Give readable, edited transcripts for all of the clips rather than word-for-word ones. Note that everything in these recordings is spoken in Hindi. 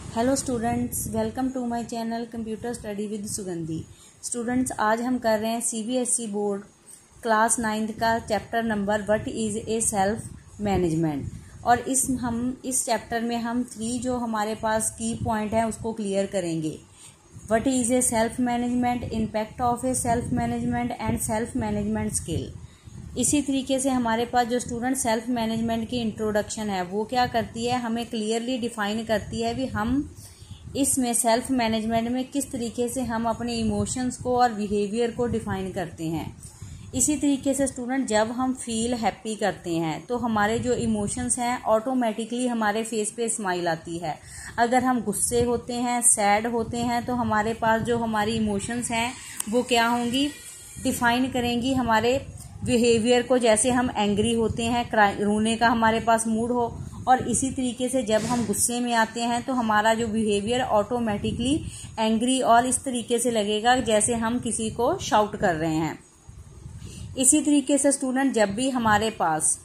Hello students, welcome to my channel computer study with Sugandhi. Students, आज हम कर रहे हैं सीबीएसई बोर्ड क्लास 9th का chapter number what is a self management. और इस चैप्टर में हम 3 जो हमारे पास की पॉइंट हैं उसको क्लियर करेंगे। What is a self management, impact of A self management and self management skill. इसी तरीके से हमारे पास जो स्टूडेंट सेल्फ मैनेजमेंट की इंट्रोडक्शन है वो क्या करती है, हमें क्लियरली डिफाइन करती है कि हम इसमें सेल्फ मैनेजमेंट में किस तरीके से हम अपने इमोशंस को और बिहेवियर को डिफाइन करते हैं। इसी तरीके से स्टूडेंट जब हम फील हैप्पी करते हैं तो हमारे जो इमोशंस हैं ऑटोमेटिकली हमारे फेस पे स्माइल आती है। अगर हम गुस्से होते हैं, सैड होते हैं तो हमारे पास जो हमारी इमोशंस हैं वो क्या होंगी, डिफाइन करेंगी हमारे बिहेवियर को। जैसे हम एंग्री होते हैं, रोने का हमारे पास मूड हो, और इसी तरीके से जब हम गुस्से में आते हैं तो हमारा जो बिहेवियर ऑटोमेटिकली एंग्री और इस तरीके से लगेगा जैसे हम किसी को शाउट कर रहे हैं। इसी तरीके से स्टूडेंट जब भी हमारे पास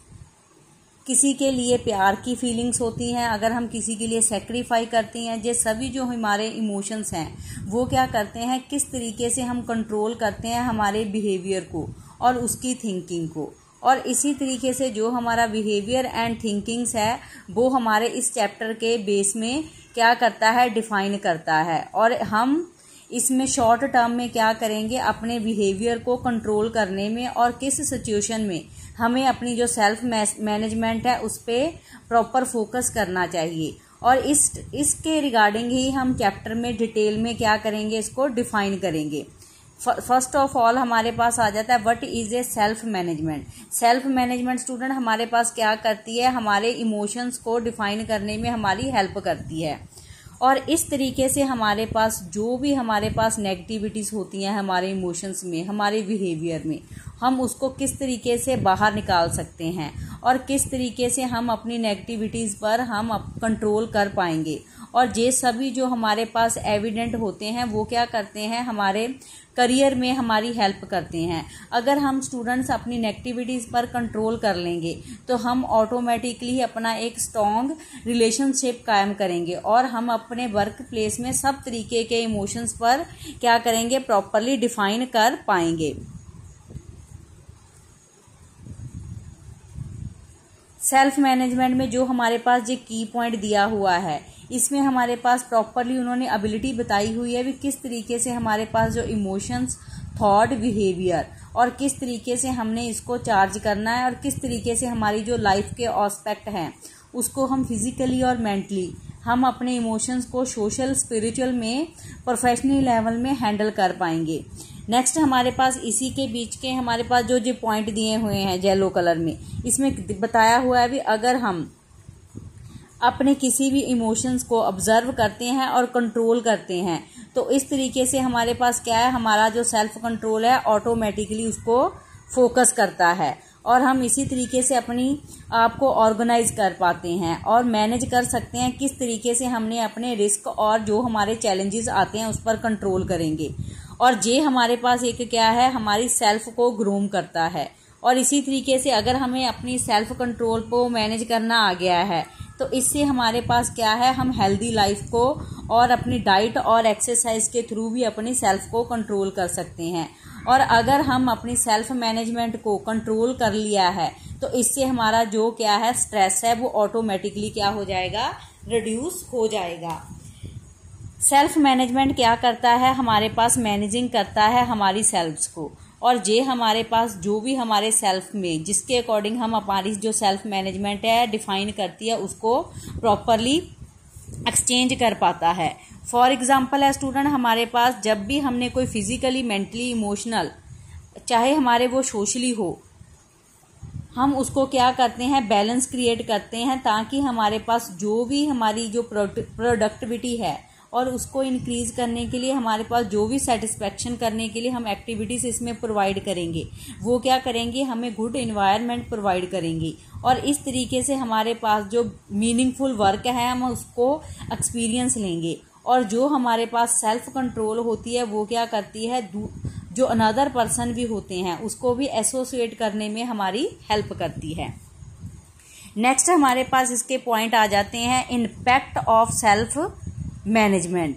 किसी के लिए प्यार की फीलिंग्स होती हैं, अगर हम किसी के लिए सेक्रीफाई करते हैं, ये सभी जो हमारे इमोशंस हैं वो क्या करते हैं, किस तरीके से हम कंट्रोल करते हैं हमारे बिहेवियर को और उसकी थिंकिंग को। और इसी तरीके से जो हमारा बिहेवियर एंड थिंकिंग्स है वो हमारे इस चैप्टर के बेस में क्या करता है, डिफाइन करता है। और हम इसमें शॉर्ट टर्म में क्या करेंगे, अपने बिहेवियर को कंट्रोल करने में और किस सिचुएशन में हमें अपनी जो सेल्फ मैनेजमेंट है उस पर प्रॉपर फोकस करना चाहिए। और इसके रिगार्डिंग ही हम चैप्टर में डिटेल में क्या करेंगे, इसको डिफाइन करेंगे। फर्स्ट ऑफ ऑल हमारे पास आ जाता है what is a self management. Self management student हमारे पास क्या करती है, हमारे इमोशंस को डिफाइन करने में हमारी हेल्प करती है। और इस तरीके से हमारे पास जो भी हमारे पास नेगेटिविटीज होती हैं हमारे इमोशंस में, हमारे बिहेवियर में, हम उसको किस तरीके से बाहर निकाल सकते हैं और किस तरीके से हम अपनी नेगेटिविटीज पर हम कंट्रोल कर पाएंगे। और ये सभी जो हमारे पास एविडेंट होते हैं वो क्या करते हैं, हमारे करियर में हमारी हेल्प करते हैं। अगर हम स्टूडेंट्स अपनी नेगेटिविटीज़ पर कंट्रोल कर लेंगे तो हम ऑटोमेटिकली अपना एक स्ट्रॉन्ग रिलेशनशिप कायम करेंगे और हम अपने वर्क प्लेस में सब तरीके के इमोशंस पर क्या करेंगे, प्रॉपरली डिफाइन कर पाएंगे। सेल्फ मैनेजमेंट में जो हमारे पास ये की पॉइंट दिया हुआ है इसमें हमारे पास प्रॉपरली उन्होंने एबिलिटी बताई हुई है भी किस तरीके से हमारे पास जो इमोशंस, थॉट, बिहेवियर और किस तरीके से हमने इसको चार्ज करना है और किस तरीके से हमारी जो लाइफ के एस्पेक्ट हैं उसको हम फिजिकली और मेंटली हम अपने इमोशंस को सोशल, स्पिरिचुअल में, प्रोफेशनल लेवल में हैंडल कर पाएंगे। नेक्स्ट हमारे पास इसी के बीच के हमारे पास जो पॉइंट दिए हुए हैं येलो कलर में, इसमें बताया हुआ है भी अगर हम अपने किसी भी इमोशंस को ऑब्जर्व करते हैं और कंट्रोल करते हैं तो इस तरीके से हमारे पास क्या है, हमारा जो सेल्फ कंट्रोल है ऑटोमेटिकली उसको फोकस करता है और हम इसी तरीके से अपनी आप को ऑर्गेनाइज कर पाते हैं और मैनेज कर सकते हैं किस तरीके से हमने अपने रिस्क और जो हमारे चैलेंजेस आते हैं उस पर कंट्रोल करेंगे। और ये हमारे पास एक क्या है, हमारी सेल्फ को ग्रूम करता है। और इसी तरीके से अगर हमें अपनी सेल्फ कंट्रोल को मैनेज करना आ गया है तो इससे हमारे पास क्या है, हम हेल्दी लाइफ को और अपनी डाइट और एक्सरसाइज के थ्रू भी अपनी सेल्फ को कंट्रोल कर सकते हैं। और अगर हम अपनी सेल्फ मैनेजमेंट को कंट्रोल कर लिया है तो इससे हमारा जो क्या है स्ट्रेस है वो ऑटोमेटिकली क्या हो जाएगा, रिड्यूस हो जाएगा। सेल्फ मैनेजमेंट क्या करता है, हमारे पास मैनेजिंग करता है हमारी सेल्फ्स को। और ये हमारे पास जो भी हमारे सेल्फ में जिसके अकॉर्डिंग हम हमारी जो सेल्फ मैनेजमेंट है डिफाइन करती है उसको प्रॉपरली एक्सचेंज कर पाता है। फॉर एग्जांपल है स्टूडेंट, हमारे पास जब भी हमने कोई फिजिकली, मेंटली, इमोशनल, चाहे हमारे वो सोशली हो, हम उसको क्या करते हैं, बैलेंस क्रिएट करते हैं ताकि हमारे पास जो भी हमारी जो प्रोडक्टिविटी है और उसको इंक्रीज करने के लिए हमारे पास जो भी सेटिस्फेक्शन करने के लिए हम एक्टिविटीज इसमें प्रोवाइड करेंगे वो क्या करेंगे, हमें गुड एनवायरनमेंट प्रोवाइड करेंगे। और इस तरीके से हमारे पास जो मीनिंगफुल वर्क है हम उसको एक्सपीरियंस लेंगे। और जो हमारे पास सेल्फ कंट्रोल होती है वो क्या करती है, जो अनदर पर्सन भी होते हैं उसको भी एसोसिएट करने में हमारी हेल्प करती है। नेक्स्ट हमारे पास इसके पॉइंट आ जाते हैं, impact of self management.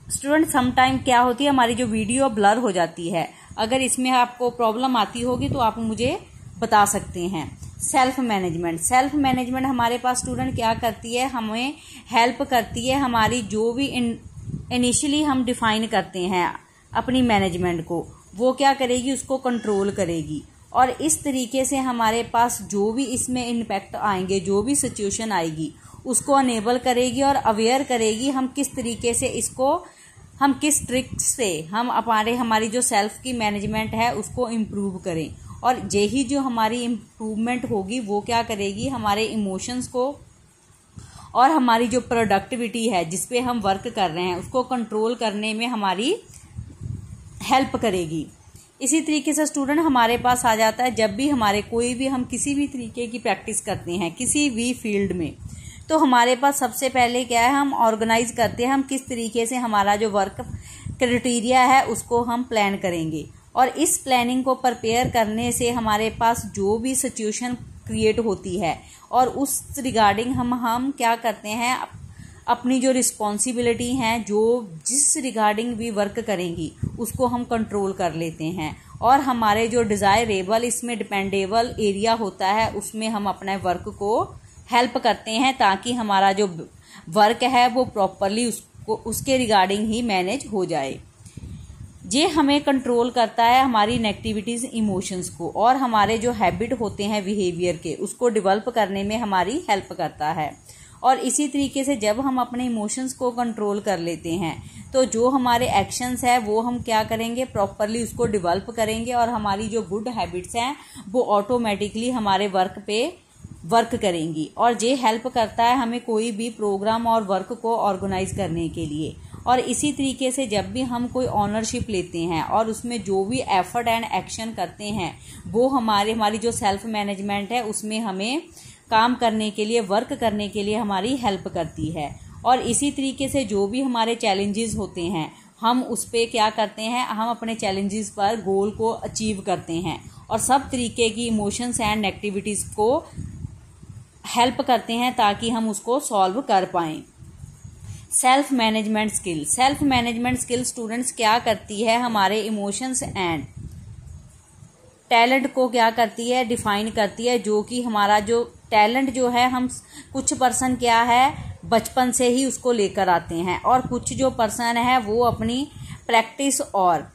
Student sometime क्या होती है, हमारी जो वीडियो ब्लर हो जाती है, अगर इसमें आपको प्रॉब्लम आती होगी तो आप मुझे बता सकते हैं। सेल्फ मैनेजमेंट, सेल्फ मैनेजमेंट हमारे पास स्टूडेंट क्या करती है, हमें हेल्प करती है हमारी जो भी इनिशियली हम डिफाइन करते हैं अपनी मैनेजमेंट को, वो क्या करेगी, उसको कंट्रोल करेगी। और इस तरीके से हमारे पास जो भी इसमें इम्पैक्ट आएंगे, जो भी सिचुएशन आएगी, उसको अनेबल करेगी और अवेयर करेगी हम किस तरीके से इसको, हम किस ट्रिक से हम हमारी जो सेल्फ की मैनेजमेंट है उसको इम्प्रूव करें। और यही जो हमारी इम्प्रूवमेंट होगी वो क्या करेगी, हमारे इमोशंस को और हमारी जो प्रोडक्टिविटी है जिस पे हम वर्क कर रहे हैं उसको कंट्रोल करने में हमारी हेल्प करेगी। इसी तरीके से स्टूडेंट हमारे पास आ जाता है, जब भी हमारे कोई भी हम किसी भी तरीके की प्रैक्टिस करते हैं किसी भी फील्ड में, तो हमारे पास सबसे पहले क्या है, हम ऑर्गेनाइज करते हैं हम किस तरीके से हमारा जो वर्क क्राइटेरिया है उसको हम प्लान करेंगे। और इस प्लानिंग को प्रिपेयर करने से हमारे पास जो भी सिचुएशन क्रिएट होती है और उस रिगार्डिंग हम क्या करते हैं, अपनी जो रिस्पॉन्सिबिलिटी हैं, जो जिस रिगार्डिंग भी वर्क करेंगी उसको हम कंट्रोल कर लेते हैं। और हमारे जो डिज़ायरेबल इसमें डिपेंडेबल एरिया होता है उसमें हम अपने वर्क को हेल्प करते हैं ताकि हमारा जो वर्क है वो प्रॉपरली उसके रिगार्डिंग ही मैनेज हो जाए। ये हमें कंट्रोल करता है हमारी नेगेटिविटीज इमोशंस को, और हमारे जो हैबिट होते हैं बिहेवियर के उसको डेवलप करने में हमारी हेल्प करता है। और इसी तरीके से जब हम अपने इमोशंस को कंट्रोल कर लेते हैं तो जो हमारे एक्शंस है वो हम क्या करेंगे, प्रॉपरली उसको डेवलप करेंगे और हमारी जो गुड हैबिट्स हैं वो ऑटोमेटिकली हमारे वर्क पे वर्क करेंगी। और ये हेल्प करता है हमें कोई भी प्रोग्राम और वर्क को ऑर्गेनाइज करने के लिए। और इसी तरीके से जब भी हम कोई ऑनरशिप लेते हैं और उसमें जो भी एफर्ट एंड एक्शन करते हैं वो हमारी जो सेल्फ मैनेजमेंट है उसमें हमें काम करने के लिए, वर्क करने के लिए हमारी हेल्प करती है। और इसी तरीके से जो भी हमारे चैलेंजेस होते हैं हम उस पर क्या करते हैं, हम अपने चैलेंजेस पर गोल को अचीव करते हैं और सब तरीके की इमोशंस एंड नेगेटिविटीज़ को हेल्प करते हैं ताकि हम उसको सॉल्व कर पाएं। Self management skill, self management skill students क्या करती है, हमारे इमोशंस एंड टैलेंट को क्या करती है, डिफाइन करती है। जो कि हमारा जो टैलेंट जो है, हम कुछ पर्सन क्या है बचपन से ही उसको लेकर आते हैं और कुछ जो पर्सन है वो अपनी प्रैक्टिस और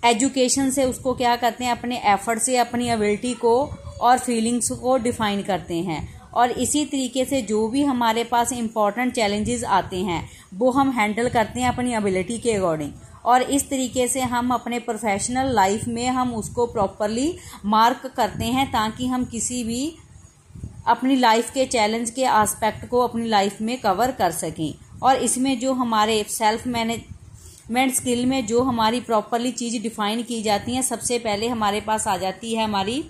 एजुकेशन से उसको क्या करते हैं, अपने एफर्ट से अपनी एबिलिटी को और फीलिंग्स को डिफाइन करते हैं। और इसी तरीके से जो भी हमारे पास इम्पॉर्टेंट चैलेंजेस आते हैं वो हम हैंडल करते हैं अपनी एबिलिटी के अकॉर्डिंग। और इस तरीके से हम अपने प्रोफेशनल लाइफ में हम उसको प्रॉपरली मार्क करते हैं ताकि हम किसी भी अपनी लाइफ के चैलेंज के एस्पेक्ट को अपनी लाइफ में कवर कर सकें। और इसमें जो हमारे सेल्फ मैनेजमेंट स्किल में जो हमारी प्रॉपरली चीज़ डिफाइन की जाती हैं, सबसे पहले हमारे पास आ जाती है हमारी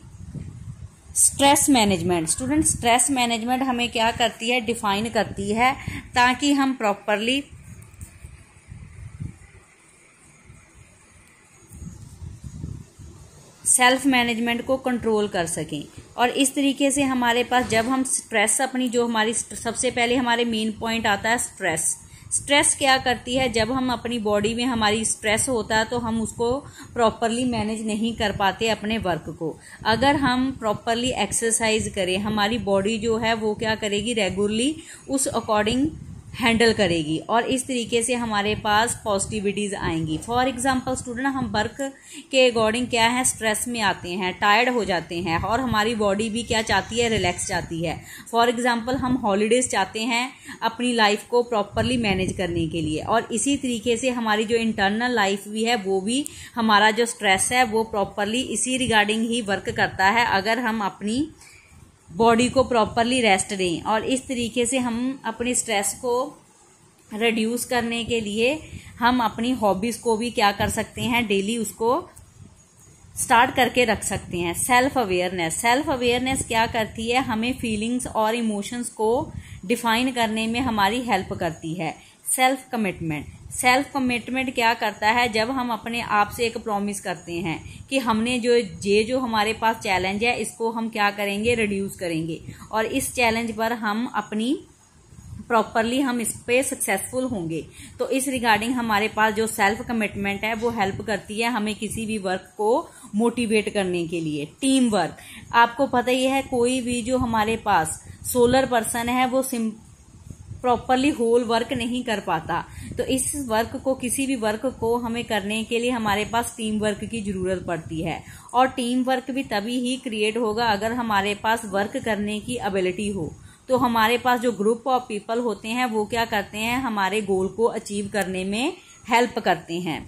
stress management. Student stress management हमें क्या करती है, डिफाइन करती है ताकि हम प्रॉपरली सेल्फ मैनेजमेंट को कंट्रोल कर सकें। और इस तरीके से हमारे पास जब हम स्ट्रेस अपनी जो हमारी सबसे पहले हमारे मेन पॉइंट आता है स्ट्रेस। स्ट्रेस क्या करती है, जब हम अपनी बॉडी में हमारी स्ट्रेस होता है तो हम उसको प्रॉपरली मैनेज नहीं कर पाते अपने वर्क को। अगर हम प्रॉपरली एक्सरसाइज करें, हमारी बॉडी जो है वो क्या करेगी, रेगुलरली उस अकॉर्डिंग हैंडल करेगी और इस तरीके से हमारे पास पॉजिटिविटीज़ आएंगी। फॉर एग्जांपल स्टूडेंट, हम वर्क के अकॉर्डिंग क्या है, स्ट्रेस में आते हैं, टायर्ड हो जाते हैं और हमारी बॉडी भी क्या चाहती है, रिलैक्स चाहती है। फॉर एग्जांपल हम हॉलीडेज चाहते हैं अपनी लाइफ को प्रॉपरली मैनेज करने के लिए। और इसी तरीके से हमारी जो इंटरनल लाइफ भी है वो भी हमारा जो स्ट्रेस है वो प्रॉपरली इसी रिगार्डिंग ही वर्क करता है अगर हम अपनी बॉडी को प्रॉपरली रेस्ट दें। और इस तरीके से हम अपने स्ट्रेस को रिड्यूस करने के लिए हम अपनी हॉबीज़ को भी क्या कर सकते हैं, डेली उसको स्टार्ट करके रख सकते हैं। सेल्फ अवेयरनेस, सेल्फ अवेयरनेस क्या करती है, हमें फीलिंग्स और इमोशंस को डिफाइन करने में हमारी हेल्प करती है। सेल्फ कमिटमेंट, सेल्फ कमिटमेंट क्या करता है, जब हम अपने आप से एक प्रॉमिस करते हैं कि हमने जो हमारे पास चैलेंज है इसको हम क्या करेंगे, रिड्यूस करेंगे और इस चैलेंज पर हम अपनी प्रॉपरली हम इस पे सक्सेसफुल होंगे। तो इस रिगार्डिंग हमारे पास जो सेल्फ कमिटमेंट है वो हेल्प करती है हमें किसी भी वर्क को मोटिवेट करने के लिए। टीम वर्क, आपको पता ही है कोई भी जो हमारे पास सोलर पर्सन है वो प्रॉपरली होल वर्क नहीं कर पाता। तो इस वर्क को, किसी भी वर्क को हमें करने के लिए हमारे पास टीम वर्क की जरूरत पड़ती है। और टीम वर्क भी तभी ही क्रिएट होगा अगर हमारे पास वर्क करने की एबिलिटी हो। तो हमारे पास जो ग्रुप ऑफ पीपल होते हैं वो क्या करते हैं, हमारे गोल को अचीव करने में हेल्प करते हैं।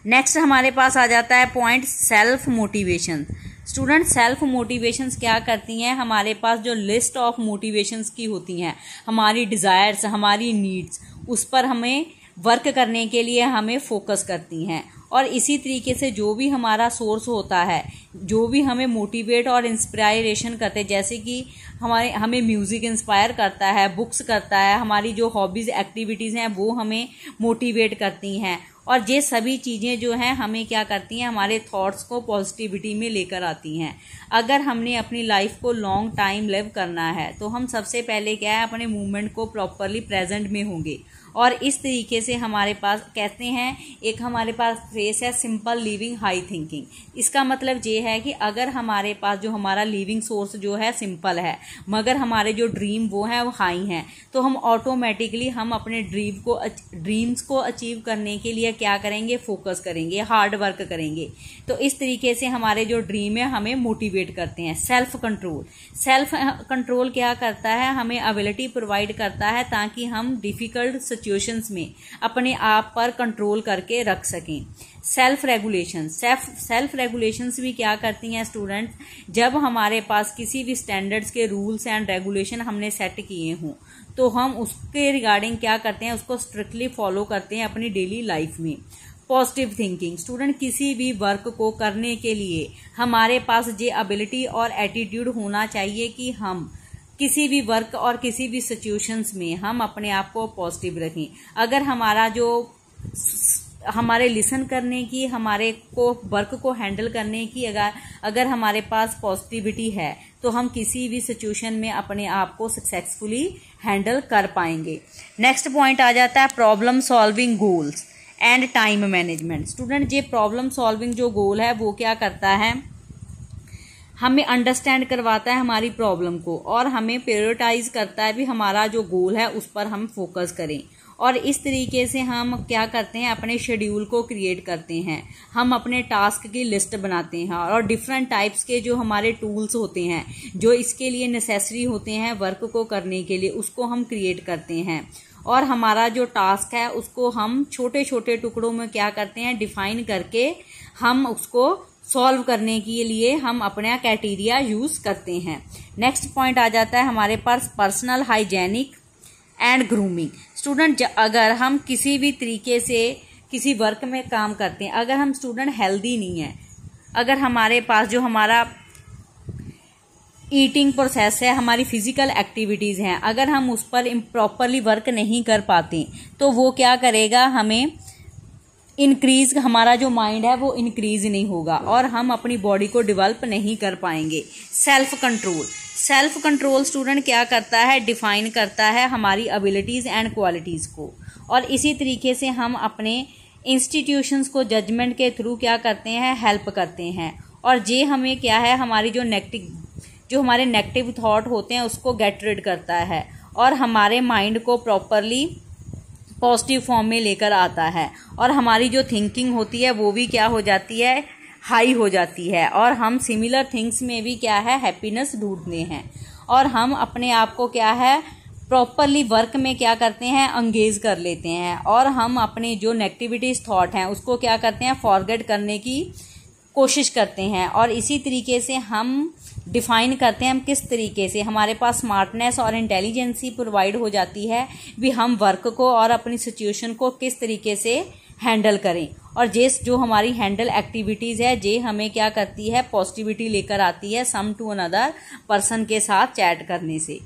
नेक्स्ट हमारे पास आ जाता है point self motivation. Student self motivations क्या करती हैं, हमारे पास जो लिस्ट ऑफ मोटिवेशंस की होती हैं, हमारी डिजायर्स, हमारी नीड्स, उस पर हमें वर्क करने के लिए हमें फोकस करती हैं। और इसी तरीके से जो भी हमारा सोर्स होता है, जो भी हमें मोटिवेट और इंस्पिरेशन करते हैं, जैसे कि हमें म्यूजिक इंस्पायर करता है, बुक्स करता है, हमारी जो हॉबीज एक्टिविटीज हैं वो हमें मोटिवेट करती हैं। और ये सभी चीजें जो हैं हमें क्या करती हैं, हमारे थॉट्स को पॉजिटिविटी में लेकर आती हैं। अगर हमने अपनी लाइफ को लॉन्ग टाइम लिव करना है तो हम सबसे पहले क्या है, अपने मूवमेंट को प्रॉपरली प्रेजेंट में होंगे। और इस तरीके से हमारे पास कहते हैं, एक हमारे पास फ्रेज है सिंपल लिविंग हाई थिंकिंग। इसका मतलब ये है कि अगर हमारे पास जो हमारा लिविंग सोर्स जो है सिंपल है, मगर हमारे जो ड्रीम वो है वो हाई हैं, तो हम ऑटोमेटिकली हम अपने ड्रीम्स को अचीव करने के लिए क्या करेंगे, फोकस करेंगे, हार्ड वर्क करेंगे। तो इस तरीके से हमारे जो ड्रीम है हमें मोटिवेट करते हैं। सेल्फ कंट्रोल, सेल्फ कंट्रोल क्या करता है, हमें एबिलिटी प्रोवाइड करता है ताकि हम डिफिकल्ट सिचुएशंस में अपने आप पर कंट्रोल करके रख सकें। सेल्फ रेगुलेशन, सेल्फ रेगुलेशंस भी क्या करती हैं स्टूडेंट, जब हमारे पास किसी भी स्टैंडर्ड्स के रूल्स एंड रेगुलेशन हमने सेट किए हों तो हम उसके रिगार्डिंग क्या करते हैं, उसको स्ट्रिक्टली फॉलो करते हैं अपनी डेली लाइफ में। पॉजिटिव थिंकिंग, स्टूडेंट किसी भी वर्क को करने के लिए हमारे पास ये एबिलिटी और एटीट्यूड होना चाहिए कि हम किसी भी वर्क और किसी भी सिचुएशंस में हम अपने आप को पॉजिटिव रखें। अगर हमारा जो हमारे लिसन करने की, हमारे को वर्क को हैंडल करने की अगर हमारे पास पॉजिटिविटी है तो हम किसी भी सिचुएशन में अपने आप को सक्सेसफुली हैंडल कर पाएंगे। नेक्स्ट पॉइंट आ जाता है problem solving goals and time management. Student ये प्रॉब्लम सॉल्विंग जो गोल है वो क्या करता है, हमें अंडरस्टैंड करवाता है हमारी प्रॉब्लम को और हमें प्रायोरिटाइज करता है भी हमारा जो गोल है उस पर हम फोकस करें। और इस तरीके से हम क्या करते हैं, अपने शेड्यूल को क्रिएट करते हैं, हम अपने टास्क की लिस्ट बनाते हैं और डिफरेंट टाइप्स के जो हमारे टूल्स होते हैं जो इसके लिए नेसेसरी होते हैं वर्क को करने के लिए, उसको हम क्रिएट करते हैं। और हमारा जो टास्क है उसको हम छोटे छोटे टुकड़ों में क्या करते हैं, डिफाइन करके हम उसको सॉल्व करने के लिए हम अपना क्राइटेरिया यूज करते हैं। नेक्स्ट पॉइंट आ जाता है हमारे पास personal hygienic and grooming. Student अगर हम किसी भी तरीके से किसी वर्क में काम करते हैं, अगर हम स्टूडेंट हेल्दी नहीं है, अगर हमारे पास जो हमारा ईटिंग प्रोसेस है, हमारी फिजिकल एक्टिविटीज हैं, अगर हम उस पर प्रॉपरली वर्क नहीं कर पाते तो वो क्या करेगा, हमें इंक्रीज, हमारा जो माइंड है वो इंक्रीज नहीं होगा और हम अपनी बॉडी को डेवलप नहीं कर पाएंगे। Self control, self control student क्या करता है, डिफाइन करता है हमारी एबिलिटीज एंड क्वालिटीज को। और इसी तरीके से हम अपने इंस्टीट्यूशंस को जजमेंट के थ्रू क्या करते हैं, हेल्प करते हैं। और ये हमें क्या है, हमारी जो हमारे नेगेटिव थॉट होते हैं उसको गेट रिड करता है और हमारे माइंड को प्रॉपरली पॉजिटिव फॉर्म में लेकर आता है। और हमारी जो थिंकिंग होती है वो भी क्या हो जाती है, हाई हो जाती है। और हम सिमिलर थिंग्स में भी क्या है, हैप्पीनेस ढूंढते हैं। और हम अपने आप को क्या है, प्रॉपरली वर्क में क्या करते हैं, एंगेज कर लेते हैं। और हम अपने जो नेगेटिविटीज थॉट हैं उसको क्या करते हैं, फॉरगेट करने की कोशिश करते हैं। और इसी तरीके से हम डिफाइन करते हैं हम किस तरीके से हमारे पास स्मार्टनेस और इंटेलिजेंसी प्रोवाइड हो जाती है भी हम वर्क को और अपनी सिचुएशन को किस तरीके से हैंडल करें। और जो हमारी हैंडल एक्टिविटीज है जे हमें क्या करती है, पॉजिटिविटी लेकर आती है सम टू अनदर पर्सन के साथ चैट करने से।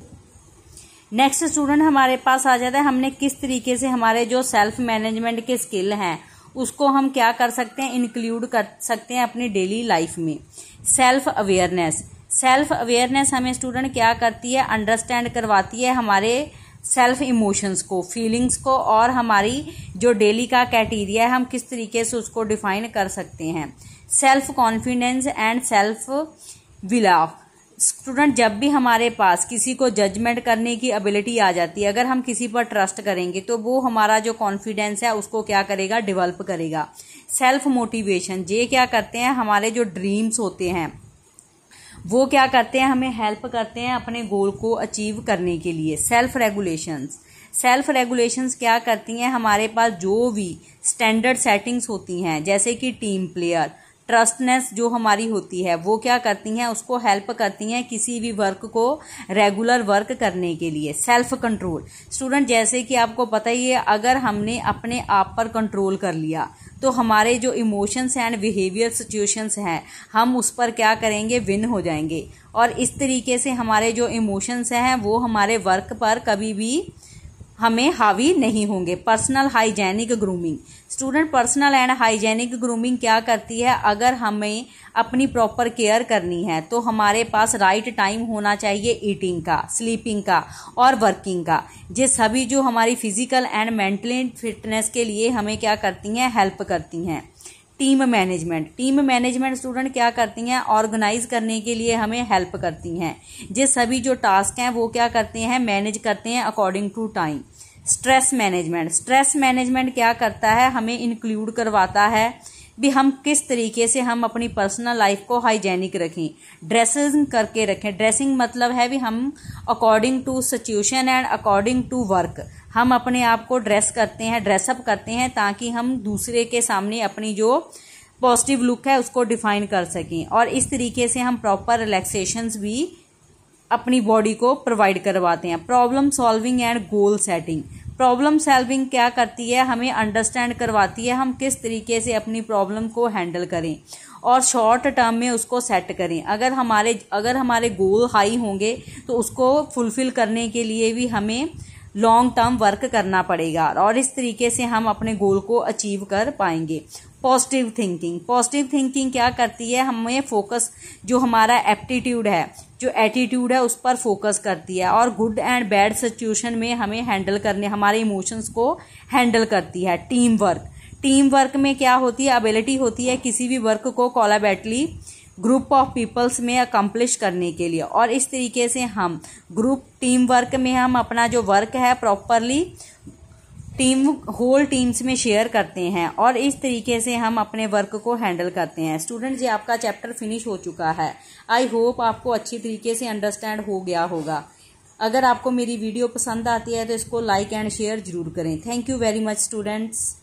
नेक्स्ट स्टूडेंट हमारे पास आ जाता है, हमने किस तरीके से हमारे जो सेल्फ मैनेजमेंट के स्किल हैं उसको हम क्या कर सकते हैं, इंक्लूड कर सकते हैं अपनी डेली लाइफ में। सेल्फ अवेयरनेस, सेल्फ अवेयरनेस हमें स्टूडेंट क्या करती है, अंडरस्टैंड करवाती है हमारे सेल्फ इमोशंस को, फीलिंग्स को, और हमारी जो डेली का क्राइटेरिया है हम किस तरीके से उसको डिफाइन कर सकते हैं। Self confidence and self believe. Student, जब भी हमारे पास किसी को जजमेंट करने की एबिलिटी आ जाती है, अगर हम किसी पर ट्रस्ट करेंगे तो वो हमारा जो कॉन्फिडेंस है उसको क्या करेगा, डेवलप करेगा। सेल्फ मोटिवेशन, ये क्या करते हैं, हमारे जो ड्रीम्स होते हैं वो क्या करते हैं, हमें हेल्प करते हैं अपने गोल को अचीव करने के लिए। सेल्फ रेगुलेशंस, सेल्फ रेगुलेशंस क्या करती हैं, हमारे पास जो भी स्टैंडर्ड सेटिंग्स होती हैं जैसे कि टीम प्लेयर, ट्रस्टनेस जो हमारी होती है वो क्या करती हैं, उसको हेल्प करती हैं किसी भी वर्क को रेगुलर वर्क करने के लिए। सेल्फ कंट्रोल, स्टूडेंट जैसे कि आपको पता ही है, अगर हमने अपने आप पर कंट्रोल कर लिया तो हमारे जो इमोशंस एंड बिहेवियर सिचुएशंस हैं हम उस पर क्या करेंगे, विन हो जाएंगे। और इस तरीके से हमारे जो इमोशंस हैं वो हमारे वर्क पर कभी भी हमें हावी नहीं होंगे। Personal hygienic grooming, student personal and hygienic grooming क्या करती है, अगर हमें अपनी प्रॉपर केयर करनी है तो हमारे पास राइट टाइम होना चाहिए ईटिंग का, स्लीपिंग का और वर्किंग का। ये सभी जो हमारी फिजिकल एंड मेंटली फिटनेस के लिए हमें क्या करती हैं, हेल्प करती हैं। Team management, team management student क्या करती हैं, ऑर्गेनाइज करने के लिए हमें हेल्प करती हैं। ये सभी जो टास्क हैं वो क्या करते हैं, मैनेज करते हैं according to time. Stress management, stress management क्या करता है, हमें इंक्लूड करवाता है भी हम किस तरीके से हम अपनी पर्सनल लाइफ को हाइजेनिक रखें, ड्रेसिंग करके रखें। ड्रेसिंग मतलब है भी हम according to situation and according to work हम अपने आप को ड्रेस करते हैं, ड्रेसअप करते हैं ताकि हम दूसरे के सामने अपनी जो पॉजिटिव लुक है उसको डिफाइन कर सकें। और इस तरीके से हम प्रॉपर रिलैक्सेशंस भी अपनी बॉडी को प्रोवाइड करवाते हैं। Problem solving and goal setting, problem solving क्या करती है, हमें अंडरस्टैंड करवाती है हम किस तरीके से अपनी प्रॉब्लम को हैंडल करें और शॉर्ट टर्म में उसको सेट करें। अगर हमारे गोल हाई होंगे तो उसको फुलफिल करने के लिए भी हमें लॉन्ग टर्म वर्क करना पड़ेगा और इस तरीके से हम अपने गोल को अचीव कर पाएंगे। पॉजिटिव थिंकिंग, पॉजिटिव थिंकिंग क्या करती है, हमें फोकस जो हमारा एप्टीट्यूड है, जो एटीट्यूड है उस पर फोकस करती है और गुड एंड बैड सिचुएशन में हमें हैंडल करने, हमारे इमोशंस को हैंडल करती है। टीम वर्क, टीम वर्क में क्या होती है, एबिलिटी होती है किसी भी वर्क को कोलैबोरेटिवली ग्रुप ऑफ पीपल्स में अकम्प्लिश करने के लिए। और इस तरीके से हम ग्रुप टीम वर्क में हम अपना जो वर्क है प्रॉपरली होल टीम्स में शेयर करते हैं और इस तरीके से हम अपने वर्क को हैंडल करते हैं। स्टूडेंट्स, ये आपका चैप्टर फिनिश हो चुका है। आई होप आपको अच्छी तरीके से अंडरस्टैंड हो गया होगा। अगर आपको मेरी वीडियो पसंद आती है तो इसको लाइक एंड शेयर जरूर करें। Thank you very much students.